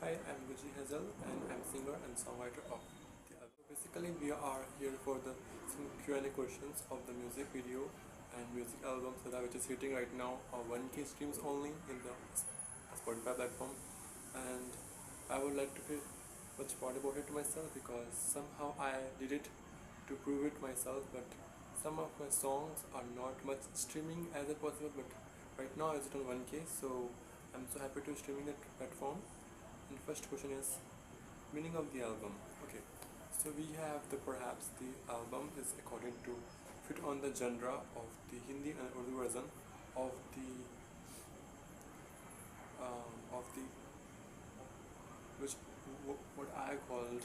Hi, I'm Guzi and I'm singer and songwriter of the album. Basically, we are here for the some Q&A questions of the music video and music album Sada, which is hitting right now 1K streams only in the Spotify platform. And I would like to feel much proud about it myself because somehow I did it to prove it myself. But some of my songs are not much streaming as it possible. But right now it's on 1K, so I'm so happy to streaming that platform. And first question is meaning of the album. Okay, so we have the perhaps the album is according to fit on the genre of the Hindi and Urdu version of the which what I called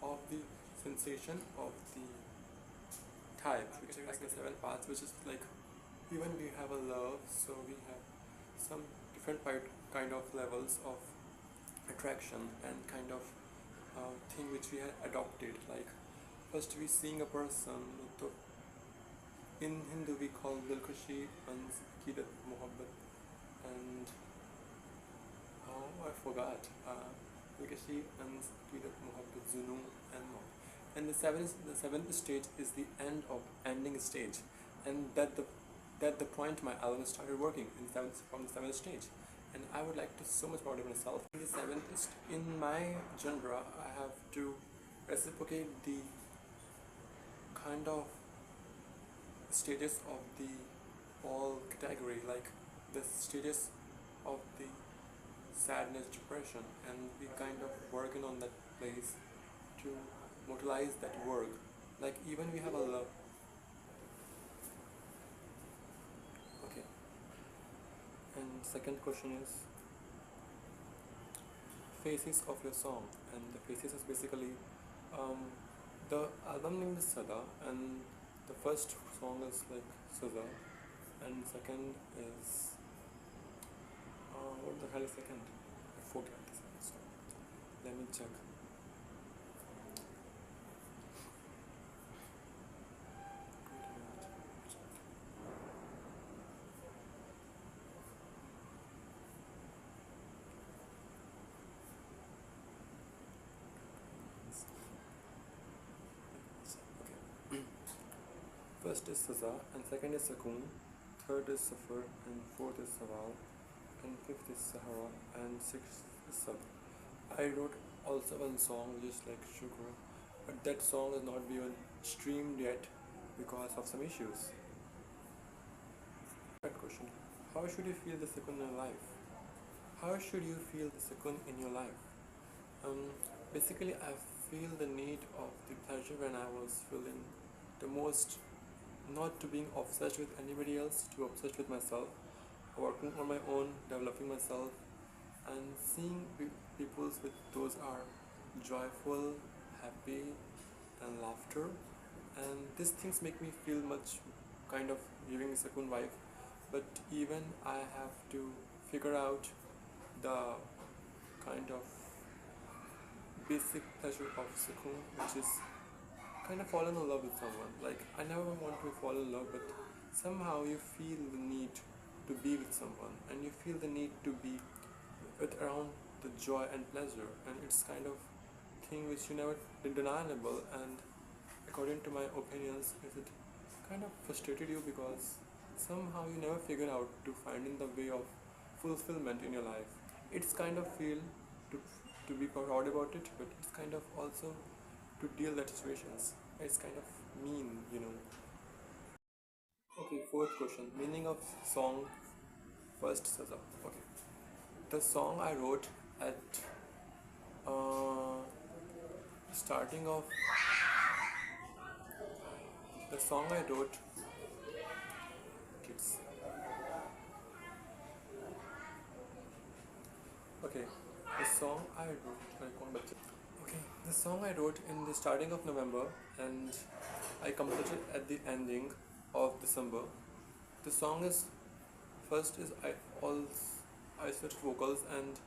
of the sensation of the type, which is like the 7 parts, which is like even we have a love, so we have some different kind of levels of attraction and kind of thing which we had adopted. Like first we seeing a person, so in Hindu we call Dilkhushi and Kidat Muhabbat, and I forgot Dilkhushi and Kidat Muhabbat Zunun and more. And the seventh stage is the ending stage, and that the point my album started working from the seventh stage. And I would like to so much proud of myself. In the seventh, in my genre, I have to reciprocate the kind of stages of the all category, like the stages of the sadness, depression, and we kind of working on that place to mortalize that work. Like even we have a love. Okay. And second question is faces of your song, and the faces is basically the album name is Sada, and the first song is like Saza, and second is what the hell is second? I forgot the second song. Let me check. First is Saza, and second is Sukoon, third is Safar, and fourth is Swaal, and fifth is Sahara, and sixth is Sabr. I wrote also one song which is like Sugar, but that song has not been streamed yet because of some issues. Third question: how should you feel the Sukoon in your life? How should you feel the Sukoon in your life? Basically, I feel the need of the pleasure when I was feeling the most, not to being obsessed with anybody else, to obsessed with myself, working on my own, developing myself, and seeing people with those are joyful, happy, and laughter, and these things make me feel much kind of giving me Sukoon vibe. But even I have to figure out the kind of basic pleasure of Sukoon, which is kind of fallen in love with someone. Like I never want to fall in love, but somehow you feel the need to be with someone, and you feel the need to be with around the joy and pleasure, and it's kind of thing which you never deniable. And according to my opinions, is it kind of frustrated you because somehow you never figure out to finding the way of fulfillment in your life. It's kind of feel to to be proud about it, but it's kind of also to deal that situations. It's kind of mean. Okay, fourth question. Meaning of song first Saza. Okay. The song I wrote at starting of the song I wrote kids. Okay. The song I wrote Okay, the song I wrote in the starting of November and I completed at the ending of December. The song is first is I switched vocals, and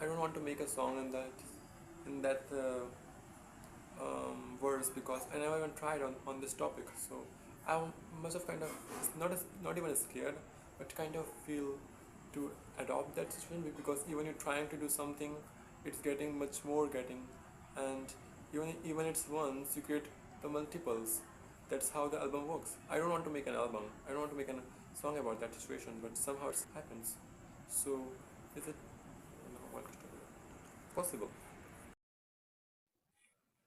I don't want to make a song in that verse because I never even tried on this topic. So I must have kind of not even scared, but kind of feel to adopt that situation because even you're trying to do something it's getting much more getting, and even it's once you create the multiples. That's how the album works. I don't want to make an album, I don't want to make a song about that situation, but somehow it happens. So is it possible?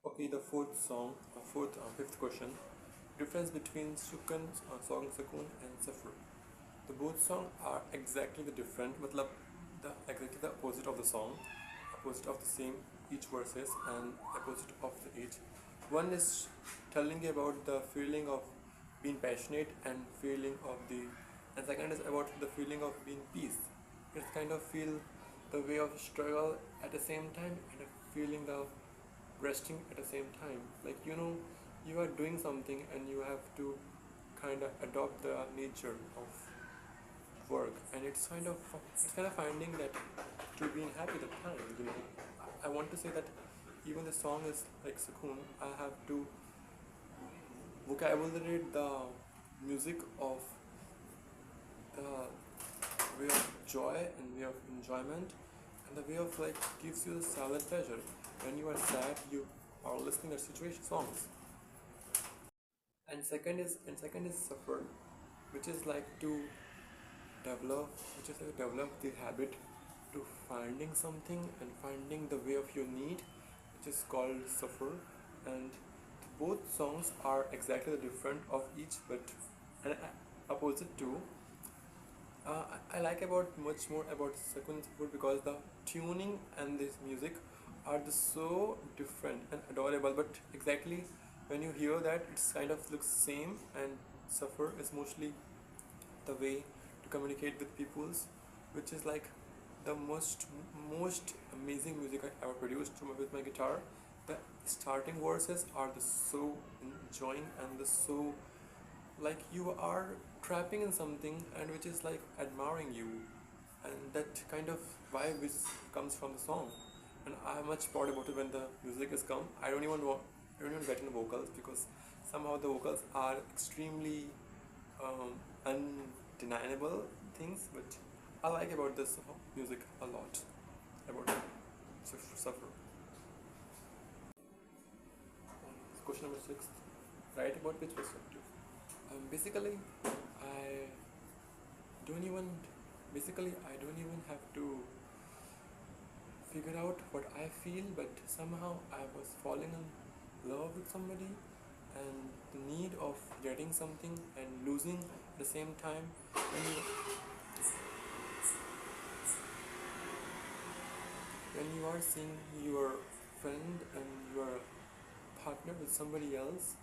Okay, the fifth question. Difference between song Sukoon and Safar. The both songs are exactly the different, matlab exactly the opposite of the song, opposite of the same each verses, and opposite of the each. One is telling about the feeling of being passionate and feeling of the, and second is about the feeling of being peace. It's kind of feel the way of struggle at the same time and a feeling of resting at the same time. Like you are doing something and you have to kind of adopt the nature of work, and it's kind of finding that to being happy at the time. I want to say that even the song is like Sukoon, I have to vocabulary the music of the way of joy and way of enjoyment, and the way of like gives you the silent pleasure. When you are sad, you are listening to situation songs. And second is Safar, which is like to develop the habit to finding something and finding the way of your need, which is called Safar. And both songs are exactly the different of each, but an opposite too. I like about much more about Second Safar because the tuning and this music are so different and adorable, but exactly when you hear that it's kind of looks same, and Safar is mostly the way to communicate with peoples, which is like the most amazing music I ever produced with my guitar. The starting verses are the so enjoying and the so like you are trapping in something and which is like admiring you, and that kind of vibe which comes from the song. And I'm much proud about it when the music is come. I don't even get in the vocals because somehow the vocals are extremely undeniable things, but I like about this music a lot, about Suffer. Question number 6. Write about which perspective. Basically, I don't even have to figure out what I feel, but somehow I was falling in love with somebody, and the need of getting something and losing at the same time. When you are seeing your friend and your partner with somebody else,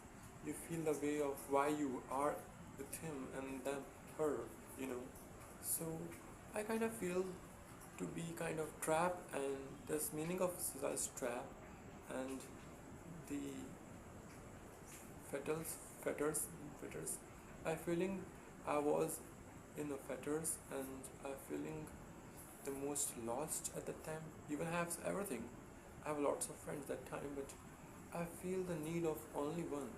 you feel the way of why you are with him and then her. So I kind of feel to be kind of trapped, and this meaning of Saza's trap, and the fetters. I feeling I was in the fetters, and I feeling the most lost at that time. Even I have everything. I have lots of friends that time, but I feel the need of only one,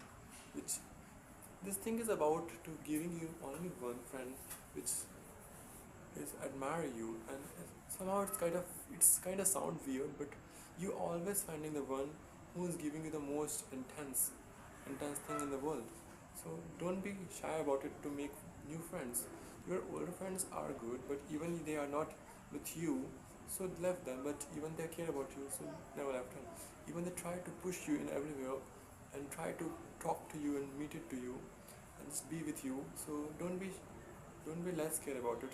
which this thing is about to giving you only one friend, which is admire you, and somehow it's kind of sound weird, but you always finding the one who is giving you the most intense thing in the world. So don't be shy about it to make new friends. Your older friends are good, but even they are not with you, so left them, but even they care about you, so never left them. Even they try to push you in everywhere and try to talk to you and meet it to you and just be with you. So don't be less care about it.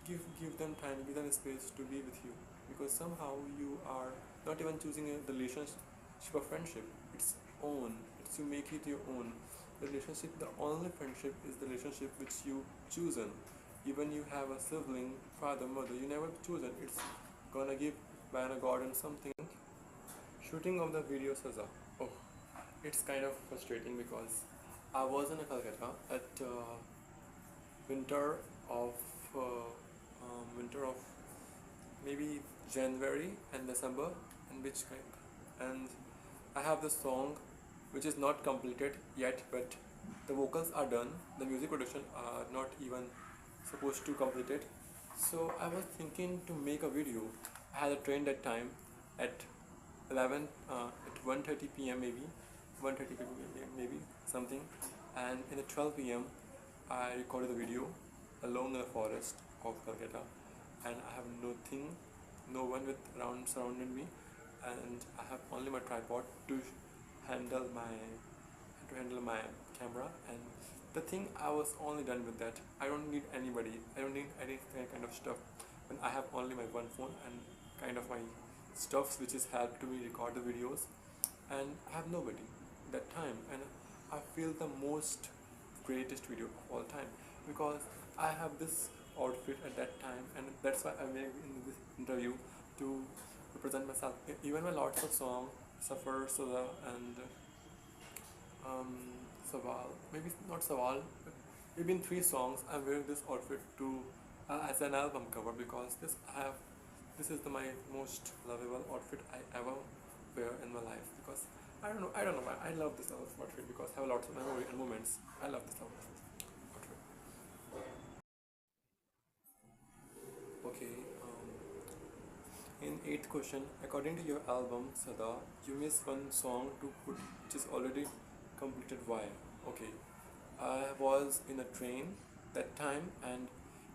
Give them time, give them space to be with you, because somehow you are not even choosing the relationship of friendship. It's own. It's you make it your own. The relationship, the only friendship is the relationship which you chosen. Even you have a sibling, father, mother, you never chosen. It's gonna give by a god and something. Shooting of the video Saza. Oh, it's kind of frustrating because I was in a Calcutta at winter of maybe January and December, and I have the song which is not completed yet, but the vocals are done. The music production are not even supposed to complete it. So I was thinking to make a video, I had a train that time at at 1:30 p.m. maybe, 1:30 p.m. maybe something, and in the 12 p.m. I recorded the video alone in the forest of Calcutta, and I have nothing, no one with around surrounding me, and I have only my tripod to handle my camera. And the thing, I was only done with that. I don't need anybody, I don't need any kind of stuff when I have only my one phone and kind of my stuffs which is helped to me record the videos, and I have nobody that time. And I feel the most greatest video of all time because I have this outfit at that time, and that's why I made in this interview to represent myself. Even my lots of songs, Safar, Sada, and Sawal, maybe not Sawal, but maybe in 3 songs I'm wearing this outfit to as an album cover, because this is my most lovable outfit I ever wear in my life, because I don't know why I love this outfit, because I have lots of memory and moments. I love this outfit. Okay, in 8th question, according to your album Sada, you miss one song to put which is already completed. Why? Okay, I was in a train that time, and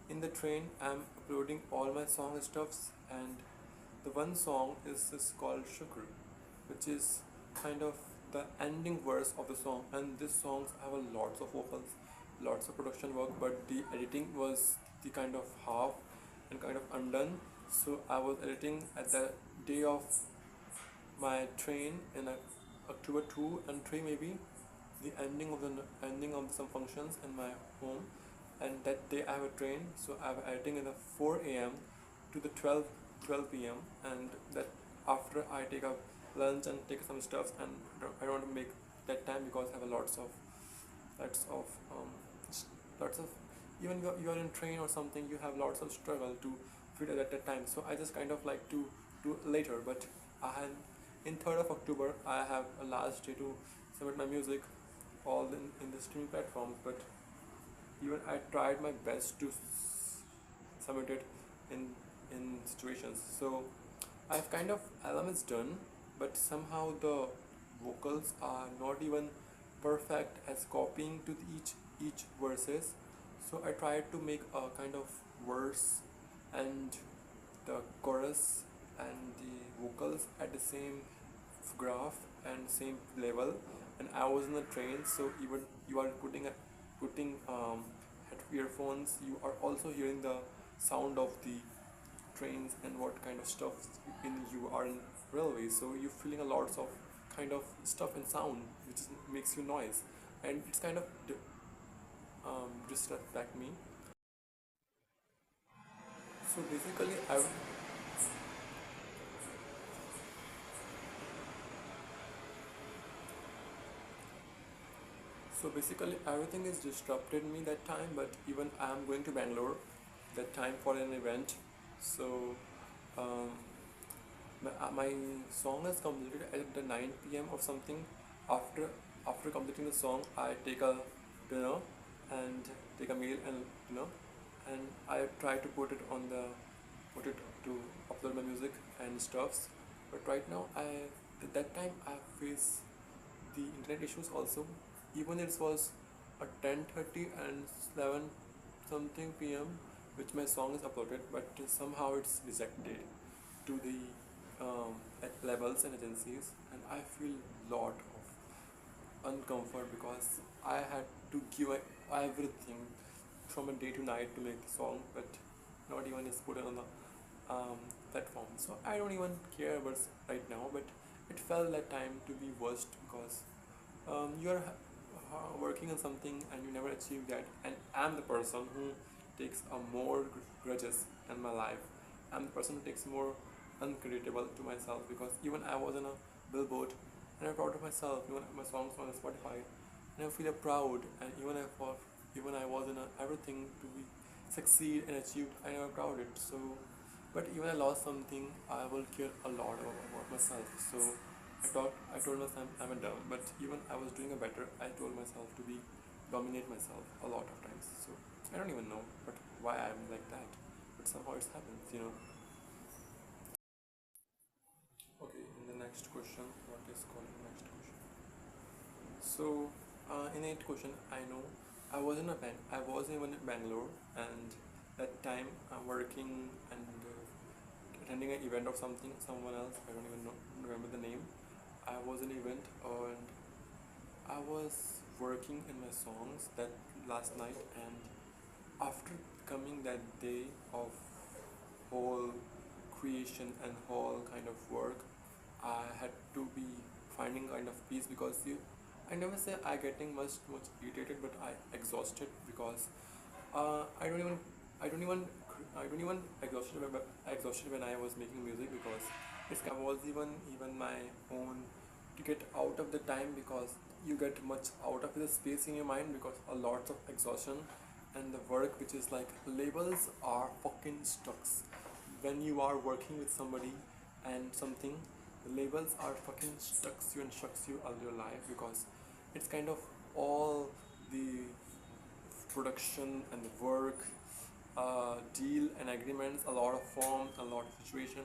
in the train I'm uploading all my song stuffs, and the one song is called Shukr, which is kind of the ending verse of the song. And this songs have a lots of vocals, lots of production work, but the editing was the kind of half and kind of undone. So I was editing at the day of my train in October 2 and 3 maybe, the ending of some functions in my home, and that day I have a train, so I'm editing in the 4 a.m. to the 12 p.m. and that after I take a lunch and take some stuff, and I don't want to make that time because I have a lots of lots of even you are in train or something, you have lots of struggle to fit at that time. So I just kind of like to do later, but I had in 3rd of October I have a last day to submit my music all in the streaming platforms. But even I tried my best to submit it in situations. So I've kind of album is done, but somehow the vocals are not even perfect as copying to each verses. So I tried to make a kind of verse and the chorus and the vocals at the same graph and same level. And I was in the train, so even you are putting earphones, you are also hearing the sound of the trains and what kind of stuff you are in railway. So you're feeling a lots of kind of stuff and sound which makes you noise, and it's kind of distract me. So basically everything is disrupted me that time. But even I am going to Bangalore that time for an event. So um, my song is completed at the 9 p.m. or something. After completing the song, I take a dinner and take a meal and dinner, and I try to put it to upload my music and stuffs. But right now at that time I face the internet issues also. Even it was at 10:30 and 11 something p.m. which my song is uploaded, but somehow it's rejected to the at labels and agencies, and I feel lot of uncomfort because I had to give everything from a day to night to make the song, but not even is put on the platform. So I don't even care about right now, but it felt that time to be worst because you're working on something and you never achieve that. And I'm the person who takes a more grudges in my life. I'm the person who takes more uncreditable to myself, because even I was in a billboard and I'm proud of myself. Even my songs on Spotify, and I feel proud. And even I was in everything to be succeed and achieved, I never proud it. So but even I lost something, I will care a lot about myself. So I told myself I'm a dumb, but even I was doing a better, I told myself to be dominate myself a lot of times. So I don't even know but why I'm like that, but somehow it's happens. next question. What is called next question? So, in 8th question, I know I was in a band. I was even in Bangalore, and that time I'm working and attending an event of something, someone else. I don't even know, remember the name. I was in an event and I was working in my songs that last night, and after coming that day of whole creation and whole kind of work, I had to be finding kind of peace because I never say I getting much irritated, but I exhausted because I don't even I don't even I don't even exhausted when I was making music because I was even my own to get out of the time because you get much out of the space in your mind because a lot of exhaustion and the work which is like labels are fucking stucks when you are working with somebody and something. The labels are fucking stucks you and shucks you all your life because it's kind of all the production and the work, deal and agreements, a lot of forms, a lot of situation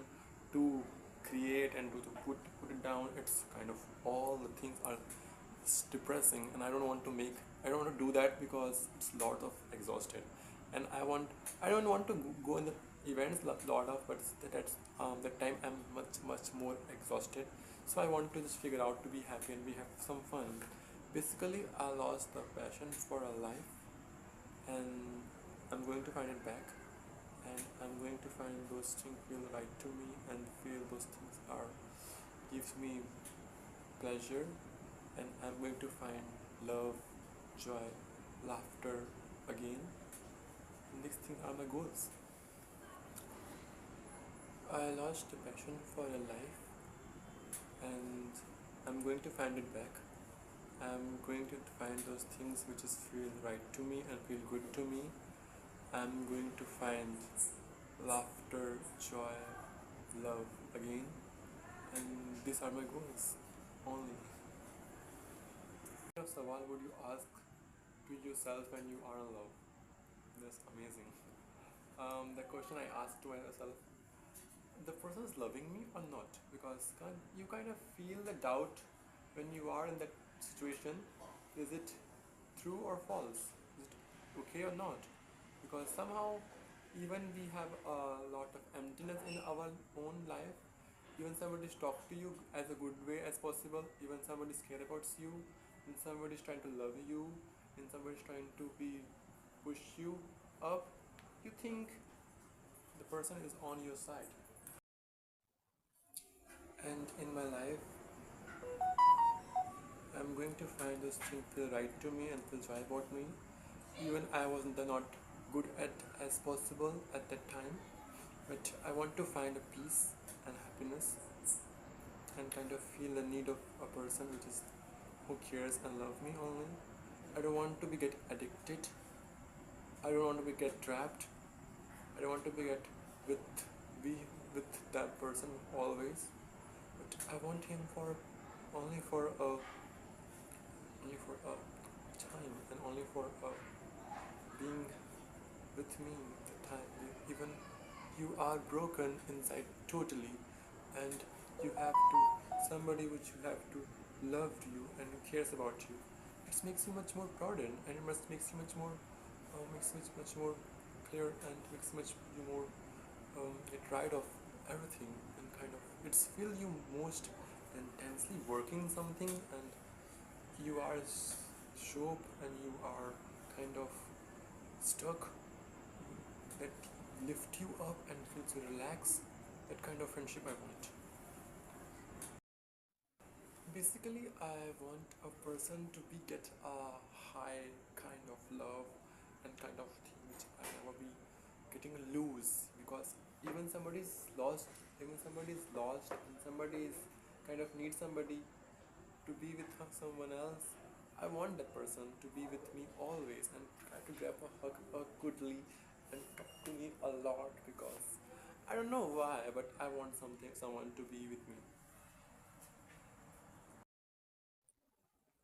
to create and to put it down. It's kind of all the things are depressing, and I don't want to do that because it's a lot of exhausted, and I don't want to go in the events lot of, but that's that time I'm much more exhausted. So I want to just figure out to be happy and we have some fun. Basically, I lost the passion for a life, and I'm going to find it back, and I'm going to find those things feel right to me and feel those things are gives me pleasure, and I'm going to find love, joy, laughter again. And these things are my goals. I lost the passion for a life, and I'm going to find it back. I'm going to find those things which is feel right to me and feel good to me. I'm going to find laughter, joy, love again, and these are my goals only. What kind of Sawal would you ask to yourself when you are in love? That's amazing. The question I asked to myself: the person is loving me or not? Because you kind of feel the doubt when you are in that situation. Is it true or false? Is it okay or not? Because somehow even we have a lot of emptiness in our own life. Even somebody is talk to you as a good way as possible, even somebody is care about you, and somebody is trying to love you, and somebody is trying to be push you up, you think the person is on your side. And in my life, I'm going to find those things feel right to me and feel joy about me. Even I wasn't not good at as possible at that time, but I want to find a peace and happiness and kind of feel the need of a person which is who cares and love me only. I don't want to be get addicted. I don't want to be get trapped. I don't want to be get with be with that person always. But I want him for only for a time and only for being with me the time. Even you are broken inside totally, and you have to somebody which you have to love you and who cares about you. It makes you much more prouder, and it must makes you much more clear, and makes much you more get rid of everything, and kind of it's feel you most intensely working something, and you are show and you are kind of stuck that lift you up and feels you relax. That kind of friendship I want. Basically, I want a person to be get a high kind of love and kind of thing which I never be getting loose, because even somebody is lost, and somebody is kind of need somebody to be with someone else. I want that person to be with me always and try to grab a hug goodly and talk to me a lot, because I don't know why, but I want someone to be with me.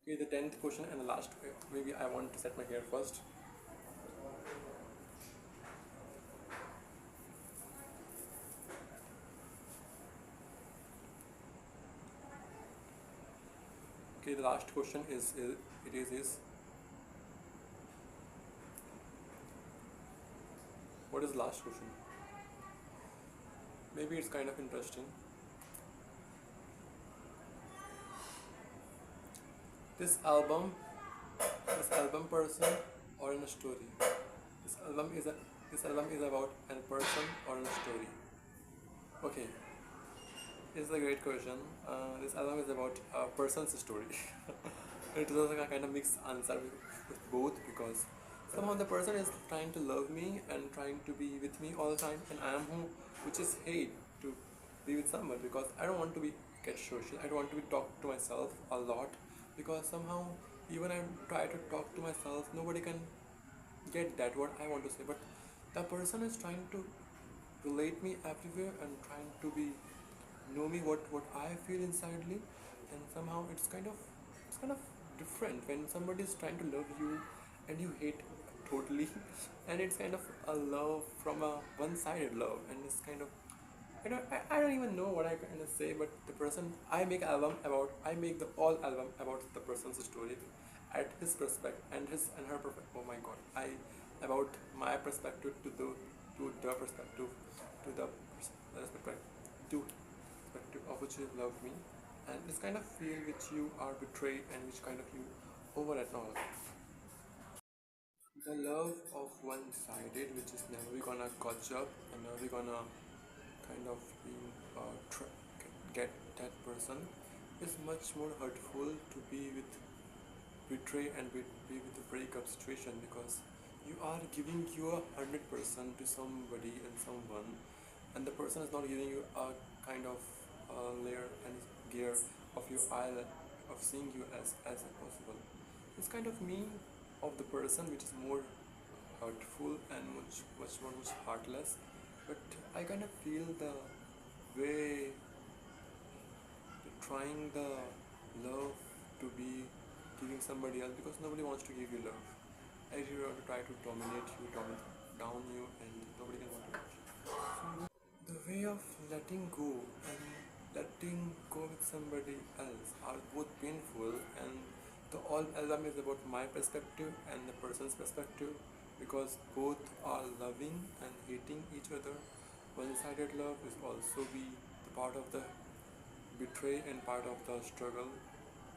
Okay, the 10th question and the last. Maybe I want to set my hair first. Okay, the last question is what is the last question? Maybe it's kind of interesting. This album person or in a story? This album is a this album is about a person or in a story. Okay, it's a great question. This album is about a person's story. It was a kind of mixed answer with both, because somehow the person is trying to love me and trying to be with me all the time, and I am which is hate to be with someone, because I don't want to be get social. I don't want to be talk to myself a lot, because somehow even I try to talk to myself, nobody can get that what I want to say. But the person is trying to relate me everywhere and trying to be know me what I feel insidely, and somehow it's kind of different when somebody is trying to love you and you hate totally, and it's kind of a love from a one-sided love, and it's kind of I don't even know what I kind of say, but the person I make the all album about the person's story at his perspective and his and her perspective. Oh my god, I about my perspective to the perspective to the perspective to perspective of which you love me, and this kind of feel which you are betrayed and which kind of you over acknowledge. The love of one-sided, which is never gonna catch up and never gonna kind of being get that person, is much more hurtful to be with betray and be with the breakup situation, because you are giving your 100% to somebody and someone, and the person is not giving you a kind of layer and gear of your eye of seeing you as possible. It's kind of me of the person which is more hurtful and much heartless, but I kind of feel the way trying the love to be giving somebody else, because nobody wants to give you love. As you want to try to dominate you, down you, and nobody can want to touch you. The way of letting go and letting go with somebody else are both painful, and the all album is about my perspective and the person's perspective, because both are loving and hating each other. One-sided love is also be the part of the betray and part of the struggle,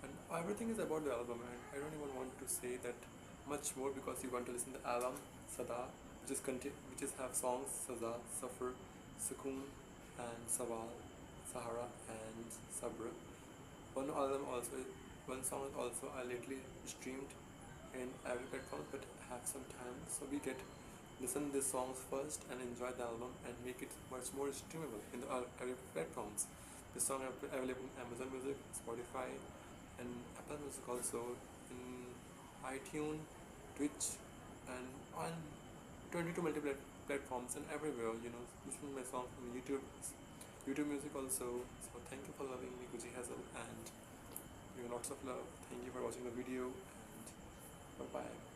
and everything is about the album, and I don't even want to say that much more, because you want to listen to the album Sada, which is have songs Saza, Safar, Sukoon, and Sawal, Sahara, and Sabr. One album also, one song also I lately streamed in every platform, but have some time, so we get listen these songs first and enjoy the album and make it much more streamable in the every platforms. The song are available in Amazon Music, Spotify, and Apple Music also, in iTunes, Twitch, and on 22 multiple platforms and everywhere. Listen to my song on YouTube Music also. So thank you for loving me, Guzi Hazel, and lots of love. Thank you for watching the video, and bye bye.